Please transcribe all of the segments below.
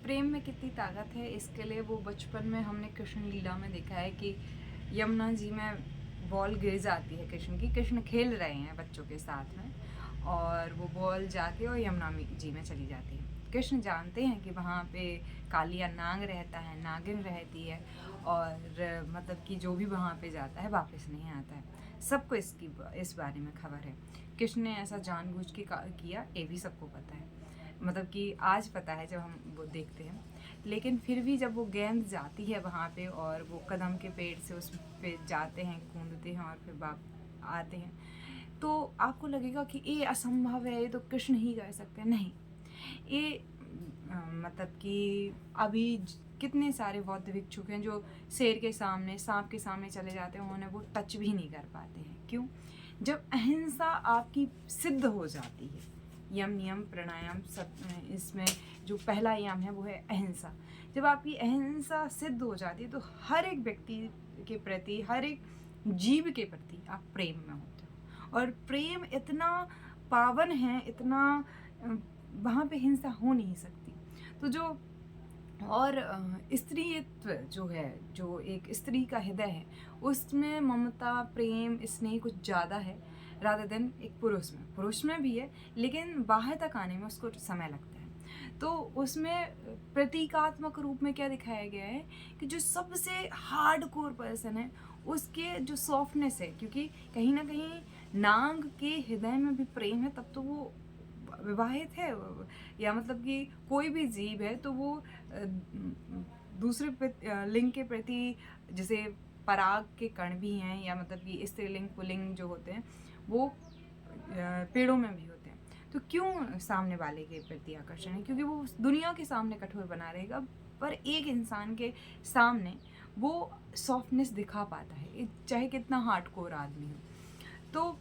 प्रेम में कितनी ताकत है, इसके लिए वो बचपन में हमने कृष्ण लीला में देखा है कि यमुना जी में बॉल गिर जाती है कृष्ण की। कृष्ण खेल रहे हैं बच्चों के साथ में और वो बॉल जाके और यमुना जी में चली जाती है। कृष्ण जानते हैं कि वहाँ पे कालिया नाग रहता है, नागिन रहती है और मतलब कि जो भी वहाँ पे जाता है वापस नहीं आता है। सबको इस बारे में खबर है। कृष्ण ने ऐसा जानबूझ के किया, ये भी सबको पता है। मतलब कि आज पता है जब हम वो देखते हैं, लेकिन फिर भी जब वो गेंद जाती है वहाँ पे और वो कदम के पेड़ से उस पे जाते हैं, कूदते हैं और फिर आते हैं, तो आपको लगेगा कि ये असंभव है, ये तो कृष्ण ही कर सकते हैं। नहीं, ये मतलब कि अभी कितने सारे बौद्ध भिक्षुक हैं जो शेर के सामने, सांप के सामने चले जाते हैं, उन्हें वो टच भी नहीं कर पाते हैं। क्यों? जब अहिंसा आपकी सिद्ध हो जाती है। यम नियम प्राणायाम सब इसमें जो पहला यम है वो है अहिंसा। जब आपकी अहिंसा सिद्ध हो जाती है तो हर एक व्यक्ति के प्रति, हर एक जीव के प्रति आप प्रेम में होते हो। और प्रेम इतना पावन है, इतना वहाँ पे हिंसा हो नहीं सकती। तो जो और स्त्रीत्व जो है, जो एक स्त्री का हृदय है, उसमें ममता, प्रेम, स्नेह कुछ ज़्यादा है रादर देन एक पुरुष में भी है, लेकिन बाहर तक आने में उसको समय लगता है। तो उसमें प्रतीकात्मक रूप में क्या दिखाया गया है कि जो सबसे हार्डकोर पर्सन है उसके जो सॉफ्टनेस है, क्योंकि कहीं ना कहीं नाग के हृदय में भी प्रेम है, तब तो वो विवाहित है, या मतलब कि कोई भी जीव है तो वो दूसरे लिंग के प्रति, जैसे पराग के कण भी हैं, या मतलब कि स्त्रीलिंग पुल्लिंग जो होते हैं वो पेड़ों में भी होते हैं। तो क्यों सामने वाले के प्रति आकर्षण है? क्योंकि वो दुनिया के सामने कठोर बना रहेगा, पर एक इंसान के सामने वो सॉफ्टनेस दिखा पाता है, चाहे कितना हार्डकोर आदमी हो। तो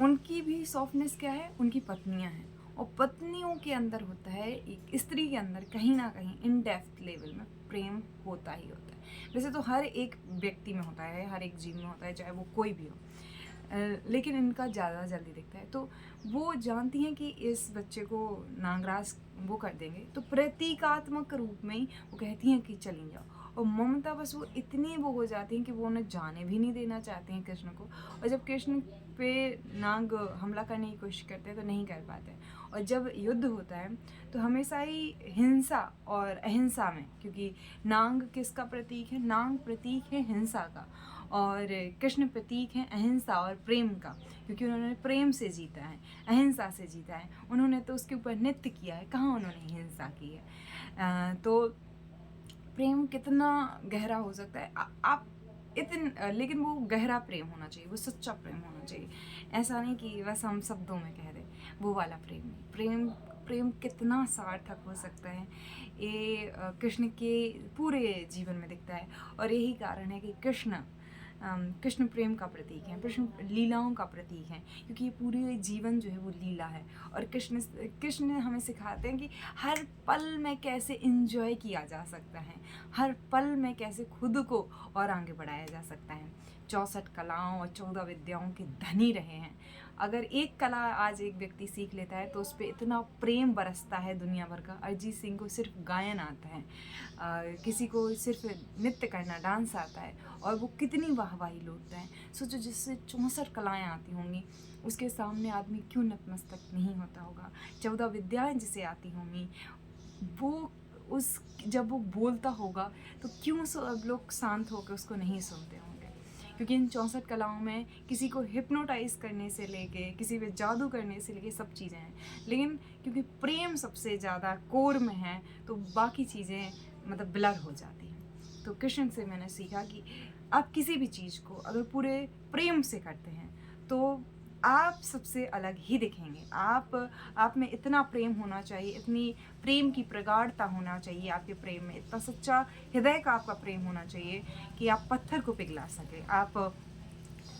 उनकी भी सॉफ्टनेस क्या है? उनकी पत्नियां हैं, और पत्नियों के अंदर होता है, एक स्त्री के अंदर कहीं ना कहीं इन डेप्थ लेवल में प्रेम होता ही होता है। वैसे तो हर एक व्यक्ति में होता है, हर एक जीव में होता है, चाहे वो कोई भी हो, लेकिन इनका ज़्यादा जल्दी दिखता है। तो वो जानती हैं कि इस बच्चे को नागराज वो कर देंगे, तो प्रतीकात्मक रूप में ही वो कहती हैं कि चली जाओ। और ममता बस वो इतनी वो हो जाती हैं कि वो उन्हें जाने भी नहीं देना चाहते हैं कृष्ण को। और जब कृष्ण पे नाग हमला करने की कोशिश करते हैं तो नहीं कर पाते हैं। और जब युद्ध होता है तो हमेशा ही हिंसा और अहिंसा में, क्योंकि नाग किसका प्रतीक है? नाग प्रतीक है हिंसा का, और कृष्ण प्रतीक है अहिंसा और प्रेम का, क्योंकि उन्होंने प्रेम से जीता है, अहिंसा से जीता है। उन्होंने तो उसके ऊपर नृत्य किया है, कहाँ उन्होंने हिंसा की है। तो प्रेम कितना गहरा हो सकता है, आप लेकिन वो गहरा प्रेम होना चाहिए, वो सच्चा प्रेम होना चाहिए। ऐसा नहीं कि बस हम शब्दों में कह रहे, वो वाला प्रेम नहीं। प्रेम कितना सार्थक हो सकता है, ये कृष्ण के पूरे जीवन में दिखता है। और यही कारण है कि कृष्ण प्रेम का प्रतीक है, कृष्ण लीलाओं का प्रतीक है, क्योंकि ये पूरी जीवन जो है वो लीला है। और कृष्ण हमें सिखाते हैं कि हर पल में कैसे इंजॉय किया जा सकता है, हर पल में कैसे खुद को और आगे बढ़ाया जा सकता है। 64 कलाओं और 14 विद्याओं के धनी रहे हैं। अगर एक कला आज एक व्यक्ति सीख लेता है तो उस पर इतना प्रेम बरसता है दुनिया भर का। अरिजीत सिंह को सिर्फ गायन आता है, किसी को सिर्फ नृत्य करना, डांस आता है, और वो कितनी वाहवाही लूटता है। सोचो, जिससे 64 कलाएँ आती होंगी, उसके सामने आदमी क्यों नतमस्तक नहीं होता होगा। 14 विद्याएं जिसे आती होंगी, वो उस जब वो बोलता होगा तो क्यों सब लोग शांत होकर उसको नहीं सुनते होंगे। क्योंकि इन 64 कलाओं में किसी को हिप्नोटाइज करने से लेके, किसी पे जादू करने से लेके सब चीज़ें हैं, लेकिन क्योंकि प्रेम सबसे ज़्यादा कोर में है तो बाकी चीज़ें मतलब ब्लर हो जाती हैं। तो कृष्ण से मैंने सीखा कि आप किसी भी चीज़ को अगर पूरे प्रेम से करते हैं तो आप सबसे अलग ही दिखेंगे। आप में इतना प्रेम होना चाहिए, इतनी प्रेम की प्रगाढ़ता होना चाहिए आपके प्रेम में, इतना सच्चा हृदय का आपका प्रेम होना चाहिए कि आप पत्थर को पिघला सके, आप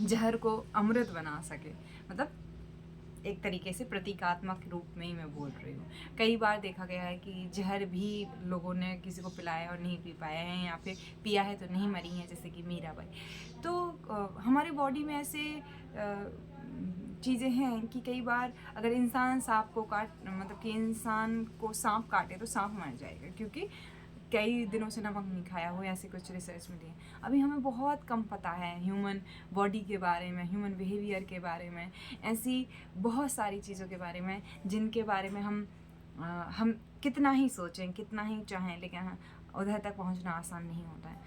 जहर को अमृत बना सके। मतलब एक तरीके से प्रतीकात्मक रूप में ही मैं बोल रही हूँ। कई बार देखा गया है कि जहर भी लोगों ने किसी को पिलाया और नहीं पी पाए हैं, या फिर पिया है तो नहीं मरी हैं, जैसे कि मीराबाई। तो हमारी बॉडी में ऐसे चीज़ें हैं कि कई बार अगर इंसान सांप को मतलब कि इंसान को सांप काटे तो सांप मर जाएगा, क्योंकि कई दिनों से नमक नहीं खाया हो, ऐसे कुछ रिसर्च में दिए। अभी हमें बहुत कम पता है ह्यूमन बॉडी के बारे में, ह्यूमन बिहेवियर के बारे में, ऐसी बहुत सारी चीज़ों के बारे में जिनके बारे में हम कितना ही सोचें, कितना ही चाहें, लेकिन उधर तक पहुंचना आसान नहीं होता है।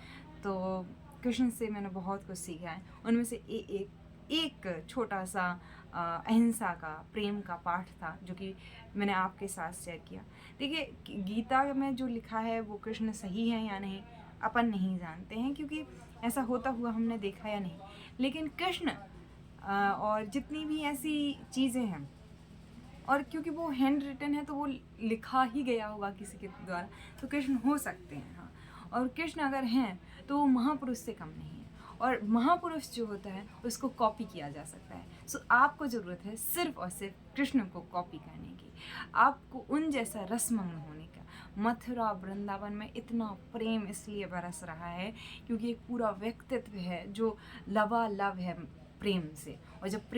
तो कृष्ण से मैंने बहुत कुछ सीखा है। उनमें से एक छोटा सा अहिंसा का, प्रेम का पाठ था जो कि मैंने आपके साथ शेयर किया। देखिए, गीता में जो लिखा है वो कृष्ण सही है या नहीं अपन नहीं जानते हैं, क्योंकि ऐसा होता हुआ हमने देखा या नहीं। लेकिन कृष्ण और जितनी भी ऐसी चीज़ें हैं, और क्योंकि वो हैंड रिटन है तो वो लिखा ही गया होगा किसी के द्वारा, तो कृष्ण हो सकते हैं। हाँ, और कृष्ण अगर हैं तो वो महापुरुष से कम नहीं है, और महापुरुष जो होता है उसको कॉपी किया जा सकता है। सो आपको ज़रूरत है सिर्फ और सिर्फ कृष्ण को कॉपी करने की, आपको उन जैसा रसमग्न होने का। मथुरा वृंदावन में इतना प्रेम इसलिए बरस रहा है क्योंकि एक पूरा व्यक्तित्व है जो लबालब है प्रेम से। और जब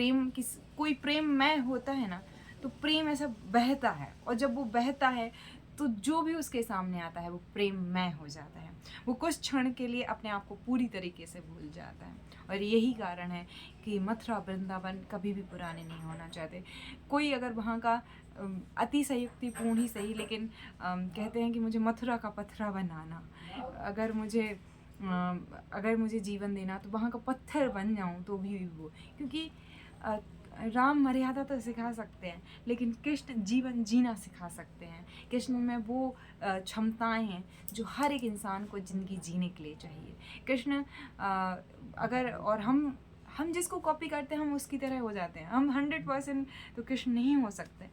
कोई प्रेममय होता है ना, तो प्रेम ऐसा बहता है, और जब वो बहता है तो जो भी उसके सामने आता है वो प्रेममय हो जाता है। वो कुछ क्षण के लिए अपने आप को पूरी तरीके से भूल जाता है। और यही कारण है कि मथुरा वृंदावन कभी भी पुराने नहीं होना चाहते। कोई अगर वहाँ का अति संयुक्तिपूर्ण ही सही, लेकिन कहते हैं कि मुझे मथुरा का पथरा बनाना, अगर मुझे जीवन देना तो वहाँ का पत्थर बन जाऊँ तो भी वो, क्योंकि राम मर्यादा तो सिखा सकते हैं, लेकिन कृष्ण जीवन जीना सिखा सकते हैं। कृष्ण में वो क्षमताएं हैं जो हर एक इंसान को ज़िंदगी जीने के लिए चाहिए। कृष्ण और हम जिसको कॉपी करते हैं हम उसकी तरह हो जाते हैं। हम 100% तो कृष्ण नहीं हो सकते,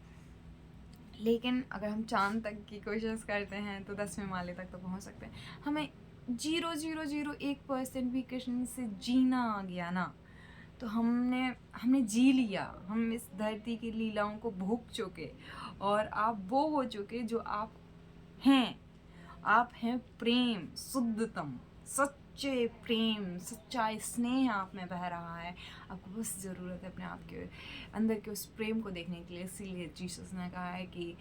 लेकिन अगर हम चांद तक की कोशिश करते हैं तो 10वें माले तक तो पहुंच सकते हैं। हमें 0.001% भी कृष्ण से जीना आ गया ना, तो हमने जी लिया। हम इस धरती की लीलाओं को भोग चुके, और आप वो हो चुके जो आप हैं प्रेम शुद्धतम, सच्चे प्रेम, सच्चा स्नेह आप में बह रहा है। आपको बस ज़रूरत है अपने आप के अंदर के उस प्रेम को देखने के लिए। इसीलिए जीसस ने कहा है कि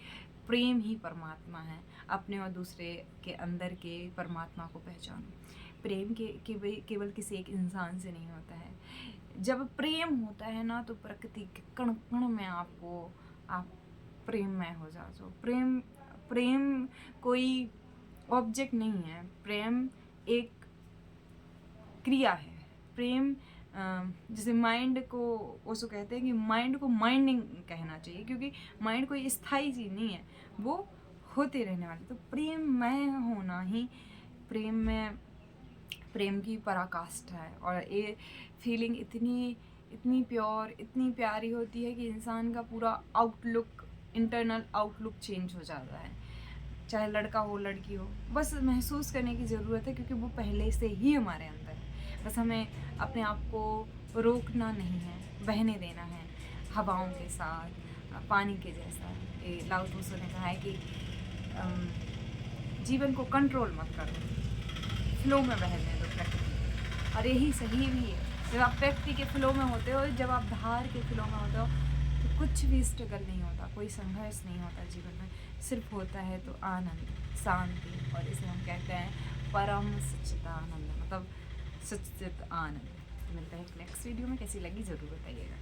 प्रेम ही परमात्मा है, अपने और दूसरे के अंदर के परमात्मा को पहचानो। प्रेम केवल किसी एक इंसान से नहीं होता है। जब प्रेम होता है ना, तो प्रकृति के कण कण में आप प्रेममय हो जाते हो। प्रेम कोई ऑब्जेक्ट नहीं है, प्रेम एक क्रिया है। प्रेम जैसे माइंड को ओशो कहते हैं कि माइंड को माइंडिंग कहना चाहिए, क्योंकि माइंड कोई स्थायी चीज़ नहीं है, वो होते रहने वाली। तो प्रेममय होना ही प्रेम की पराकाष्ठा है। और ये फीलिंग इतनी प्योर, इतनी प्यारी होती है कि इंसान का पूरा इंटरनल आउटलुक चेंज हो जाता है। चाहे लड़का हो लड़की हो, बस महसूस करने की ज़रूरत है, क्योंकि वो पहले से ही हमारे अंदर है। बस हमें अपने आप को रोकना नहीं है, बहने देना है हवाओं के साथ, पानी के जैसा। ये लाओ त्सो ने कहा है कि जीवन को कंट्रोल मत करो, फ्लो में बहने दो प्रकृति। और यही सही भी है। जब आप प्रकृति के फ्लो में होते हो, जब आप धार के फ्लो में होते हो, तो कुछ भी स्ट्रगल नहीं होता, कोई संघर्ष नहीं होता जीवन में। सिर्फ होता है तो आनंद, शांति, और इसे हम कहते हैं परम सच्चिदानंद, मतलब सच्चित आनंद। तो मिलते हैं नेक्स्ट वीडियो में। कैसी लगी ज़रूर बताइएगा।